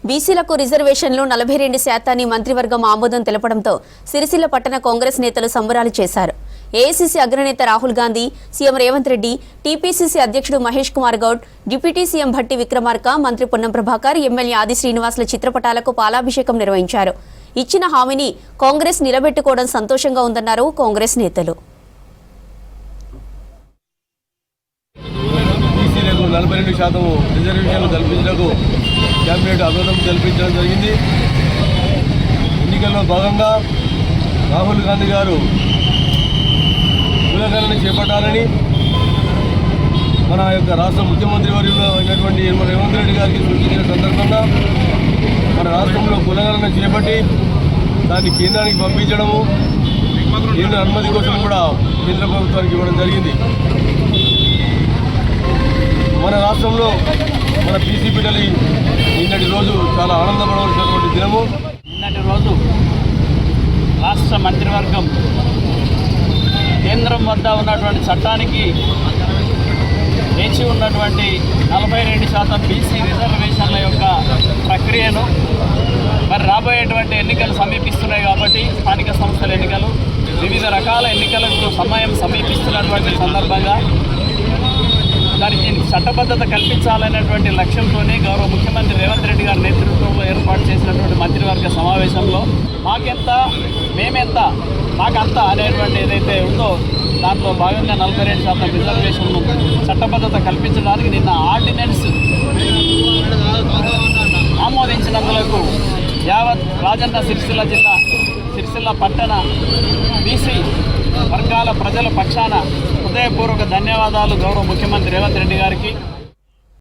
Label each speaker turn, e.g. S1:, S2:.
S1: బీసీలకు రిజర్వేషన్లు 42% మంత్రివర్గం ఆమోదం తెలపడంతో సిరిసిల్ల పట్టణ కాంగ్రెస్ నేతలు సంబరాలు చేశారు. ఏఐసీసీ అగ్రనేత రాహుల్ గాంధీ, సీఎం రేవంత్ రెడ్డి, టీపీసీసీ అధ్యక్షుడు మహేష్ కుమార్ గౌడ్, డిప్యూటీ సీఎం భట్టి విక్రమార్క, మంత్రి పొన్నం ప్రభాకర్, ఎమ్మెల్యే ఆది శ్రీనివాసుల చిత్రపటాలకు పాలాభిషేకం నిర్వహించారు. ఇచ్చిన హామీని కాంగ్రెస్ నిలబెట్టుకోవడం సంతోషంగా ఉందన్నారు కాంగ్రెస్ నేతలు.
S2: 42% రిజర్వేషన్లు కల్పించడానికి కేబినెట్ ఆమోదం కల్పించడం జరిగింది. ఎన్నికల్లో భాగంగా రాహుల్ గాంధీ గారు కులగణన చేపట్టాలని మన యొక్క రాష్ట్ర ముఖ్యమంత్రి వర్యులు అయినటువంటి రేవంత్ రెడ్డి గారికి సూచించిన సందర్భంగా మన రాష్ట్రంలో కులగణన చేపట్టి దాన్ని కేంద్రానికి పంపించడము, కేంద్ర అనుమతి కోసం కూడా కేంద్ర ప్రభుత్వానికి ఇవ్వడం జరిగింది. మన రాష్ట్రంలో మన బీసీ బిడ్డలు నిన్నటి రోజు చాలా ఆనందపడవలసినటువంటి దినము.
S3: నిన్నటి రోజు రాష్ట్ర మంత్రివర్గం కేంద్రం వద్ద ఉన్నటువంటి చట్టానికి వేచి ఉన్నటువంటి 42% బీసీ రిజర్వేషన్ల యొక్క ప్రక్రియను మరి రాబోయేటువంటి ఎన్నికలు సమీపిస్తున్నాయి కాబట్టి స్థానిక సంస్థల ఎన్నికలు, వివిధ రకాల ఎన్నికలకు సమయం సమీపిస్తున్నటువంటి సందర్భంగా దానికి చట్టబద్ధత కల్పించాలనేటువంటి లక్ష్యంతోనే గౌరవ ముఖ్యమంత్రి రేవంత్ రెడ్డి గారి నేతృత్వంలో ఏర్పాటు చేసినటువంటి మంత్రివర్గ సమావేశంలో మాకెంత, మేమెంత, మాకంత అనేటువంటి ఏదైతే ఉందో దాంట్లో భాగంగా 42% రిజర్వేషన్ను చట్టబద్ధత కల్పించడానికి నిన్న ఆర్డినెన్స్ ఆమోదించినందులకు యావత్ రాజన్న సిరిసిల్ల జిల్లా, సిరిసిల్ల పట్టణ బీసీ వర్గాల ప్రజల పక్షాన హృదయపూర్వక ధన్యవాదాలు గౌరవ ముఖ్యమంత్రి రేవంత్ రెడ్డి గారికి.